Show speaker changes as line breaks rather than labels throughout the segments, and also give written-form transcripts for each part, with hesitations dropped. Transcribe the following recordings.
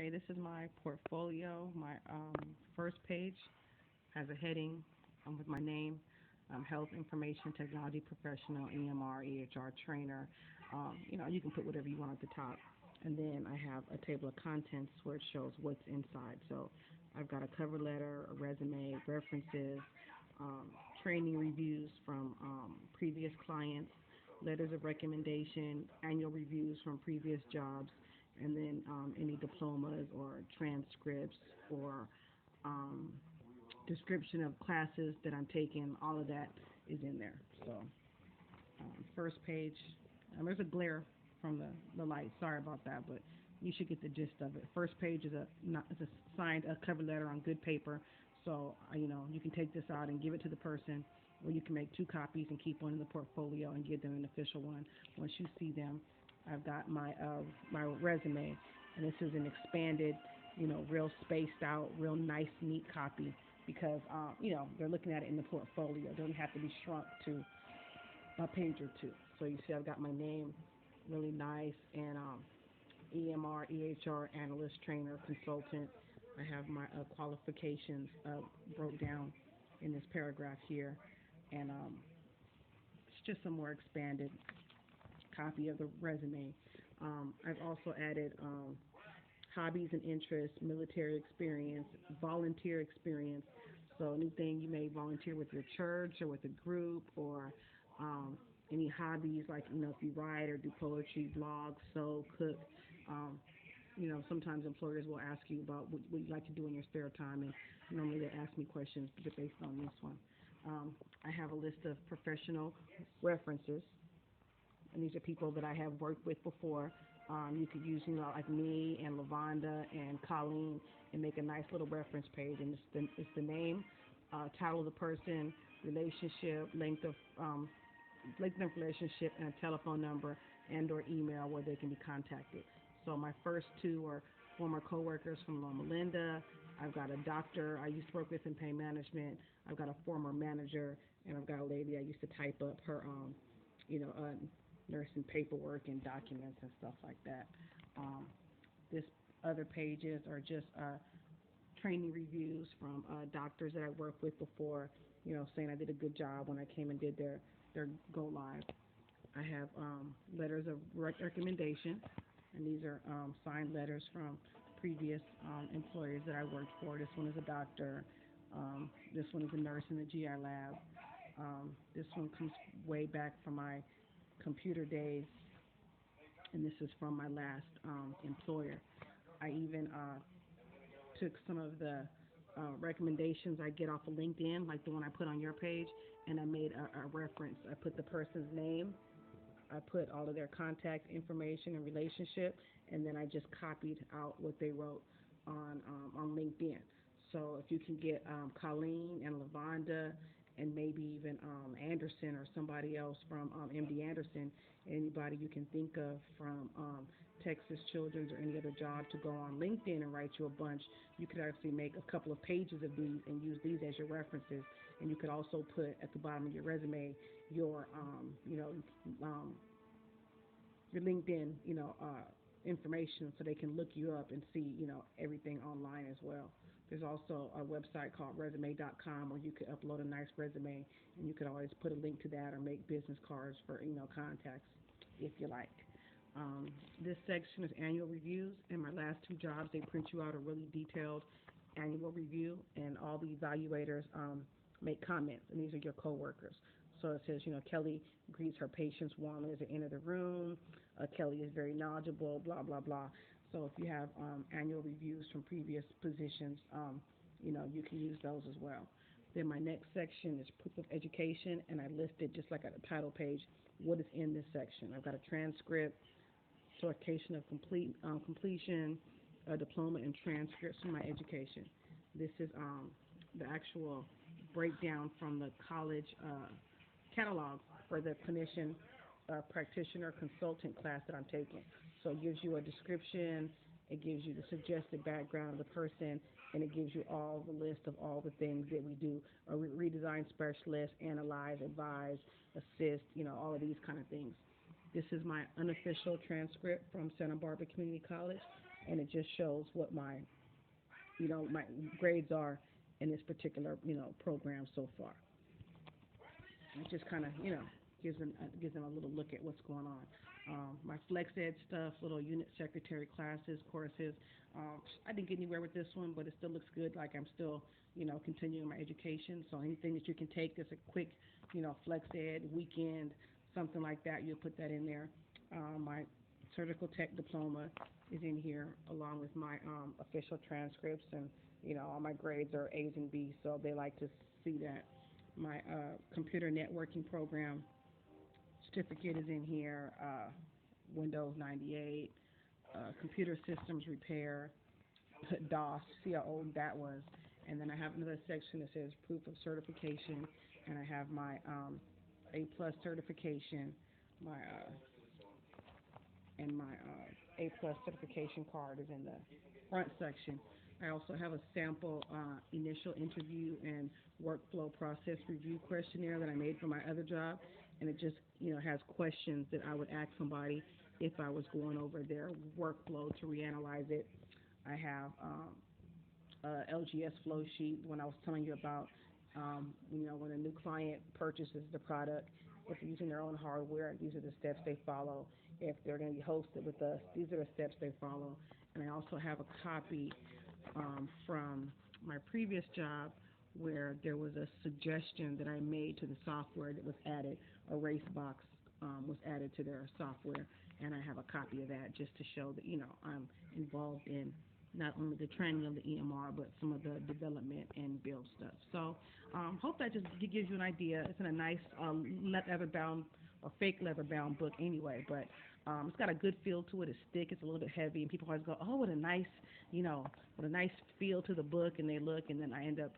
Okay, this is my portfolio. My first page has a heading with my name, Health Information Technology Professional, EMR, EHR Trainer. You can put whatever you want at the top. And then I have a table of contents where it shows what's inside. So I've got a cover letter, a resume, references, um, training reviews from previous clients, letters of recommendation, annual reviews from previous jobs, and then any diplomas or transcripts or um, description of classes that I'm taking. All of that is in there. So first page, there's a glare from the light. Sorry about that, but you should get the gist of it. First page is a signed a cover letter on good paper. So you can take this out and give it to the person, or you can make two copies and keep one in the portfolio and give them an official one once you see them. I've got my resume, and this is an expanded, real spaced out, real nice, neat copy because they're looking at it in the portfolio. It doesn't have to be shrunk to a page or two. So you see, I've got my name, really nice, and EMR, EHR analyst, trainer, consultant. I have my qualifications broke down in this paragraph here, and it's just a more expanded copy of the resume. I've also added hobbies and interests, military experience, volunteer experience. So anything you may volunteer with your church or with a group, or any hobbies like if you write or do poetry, blog, sew, cook. Um, Sometimes employers will ask you about what you like to do in your spare time, and normally they ask me questions based on this one. I have a list of professional references, and these are people that I have worked with before. You could use, like me and Lavonda and Colleen, and make a nice little reference page. And it's the name, title of the person, relationship, length of relationship, and a telephone number and/or email where they can be contacted. So my first two are former coworkers from Loma Linda. I've got a doctor I used to work with in pain management. I've got a former manager, and I've got a lady I used to type up her, nursing paperwork and documents and stuff like that. This other pages are just training reviews from doctors that I worked with before, saying I did a good job when I came and did their go live. I have letters of recommendation, and these are signed letters from previous employers that I worked for. This one is a doctor. This one is a nurse in the GI lab. This one comes way back from my computer days, and this is from my last employer. I even took some of the recommendations I get off of LinkedIn, like the one I put on your page, and I made a reference. I put the person's name, I put all of their contact information and relationship, and then I just copied out what they wrote on LinkedIn. So if you can get Colleen and Lavonda and maybe even Anderson or somebody else from MD Anderson, anybody you can think of from Texas Children's or any other job to go on LinkedIn and write you a bunch, you could actually make a couple of pages of these and use these as your references. And you could also put at the bottom of your resume your, your LinkedIn, information so they can look you up and see, everything online as well. There's also a website called resume.com where you could upload a nice resume, and you could always put a link to that or make business cards for, contacts if you like. This section is annual reviews, and my last two jobs, they print you out a really detailed annual review, and all the evaluators make comments, and these are your coworkers. So it says, Kelly greets her patients warmly as they enter the room. Kelly is very knowledgeable, blah, blah, blah. So if you have annual reviews from previous positions, you can use those as well. Then my next section is proof of education, and I listed, just like at the title page, what is in this section. I've got a transcript, certification of completion, a diploma, and transcripts from my education. This is the actual breakdown from the college catalog for the clinician, practitioner, consultant class that I'm taking. So it gives you a description, it gives you the suggested background of the person, and it gives you all the list of all the things that we do: a redesign specialist, analyze, advise, assist, all of these kind of things. This is my unofficial transcript from Santa Barbara Community College, and it just shows what my grades are in this particular, program so far. It just kind of, gives them a little look at what's going on. My flex ed stuff, little unit secretary classes, courses. I didn't get anywhere with this one, but it still looks good. Like I'm still, continuing my education. So anything that you can take that's a quick, flex ed weekend, something like that, you'll put that in there. My surgical tech diploma is in here, along with my official transcripts, and all my grades are A's and B's, so they like to see that. My computer networking program certificate is in here, Windows 98, computer systems repair, DOS, see how old that was. And then I have another section that says proof of certification, and I have my A plus certification, my A plus certification card is in the front section. I also have a sample initial interview and workflow process review questionnaire that I made for my other job, and it just has questions that I would ask somebody if I was going over their workflow to reanalyze it. I have LGS flow sheet when I was telling you about when a new client purchases the product, if they're using their own hardware, these are the steps they follow. If they're going to be hosted with us, these are the steps they follow. And I also have a copy from my previous job where there was a suggestion that I made to the software that was added. A race box was added to their software, and I have a copy of that just to show that I'm involved in not only the training of the EMR, but some of the development and build stuff. So hope that just gives you an idea. It's in a nice leather-bound or fake leather-bound book anyway, but it's got a good feel to it. It's thick. It's a little bit heavy, and people always go, "Oh, what a nice, what a nice feel to the book." And they look, and then I end up,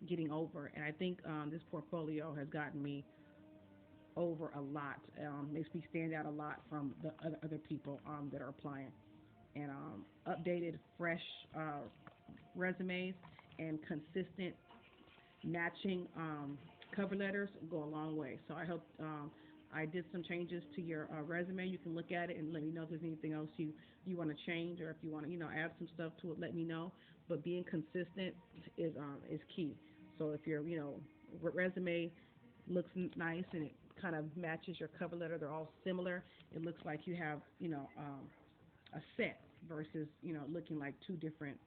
getting over. And I think this portfolio has gotten me over a lot. Makes me stand out a lot from the other people that are applying. And updated, fresh resumes and consistent matching cover letters go a long way. So I hope I did some changes to your resume. You can look at it and let me know if there's anything else you want to change, or if you want to add some stuff to it, let me know. But being consistent is key. So if your resume looks nice and it kind of matches your cover letter, they're all similar. It looks like you have a set versus looking like two different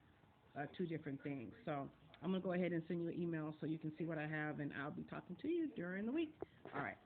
things. So I'm gonna go ahead and send you an email so you can see what I have, and I'll be talking to you during the week. All right.